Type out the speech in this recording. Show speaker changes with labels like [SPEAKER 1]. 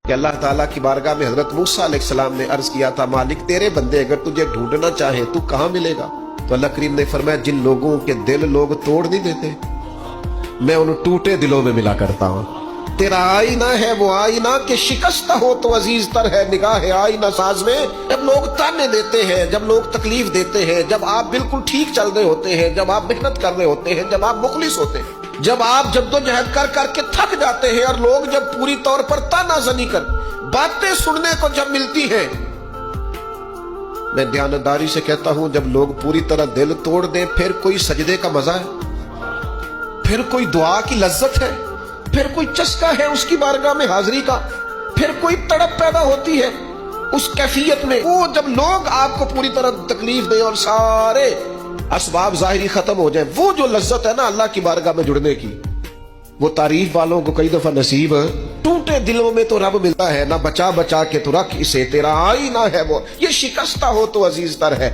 [SPEAKER 1] کہ اللہ تعالیٰ کی بارگاہ میں حضرت موسیٰ علیہ السلام نے عرض کیا تھا مالک تیرے بندے اگر تجھے ڈھونڈنا چاہیں تو کہاں ملے گا؟ تو اللہ کریم نے فرمایا جن لوگوں کے دل لوگ توڑ نہیں دیتے میں ان ٹوٹے دلوں میں ملا کرتا ہوں۔ تیرا آئینہ ہے وہ آئینہ کہ شکستہ ہو تو عزیز تر ہے نگاہ آئینہ ساز میں۔ جب لوگ تانے دیتے ہیں، جب لوگ تکلیف دیتے ہیں، جب آپ بالکل ٹھیک چل رہے ہوتے ہیں، جب آپ محنت کر رہے ہوتے ہیں، جب آپ مخلص ہوتے ہیں، جب آپ جدوجہد کر کر کے تھک جاتے ہیں اور لوگ جب پوری طور پر تانا زنی کر باتیں سننے کو جب ملتی ہیں، میں دیانتداری سے کہتا ہوں جب لوگ پوری طرح دل توڑ دیں پھر کوئی سجدے کا مزہ ہے، پھر کوئی دعا کی لذت ہے، پھر کوئی چسکا ہے اس کی بارگاہ میں حاضری کا، پھر کوئی تڑپ پیدا ہوتی ہے اس کیفیت میں۔ وہ جب لوگ آپ کو پوری طرح تکلیف دیں اور سارے اسباب ظاہری ختم ہو جائیں، وہ جو لذت ہے نا اللہ کی بارگاہ میں جڑنے کی، وہ تعریف والوں کو کئی دفعہ نصیب ہے۔ ٹوٹے دلوں میں تو رب ملتا ہے، نہ بچا بچا کے تو رکھ اسے، تیرا آئینہ ہے وہ، یہ شکستہ ہو تو عزیز تر ہے۔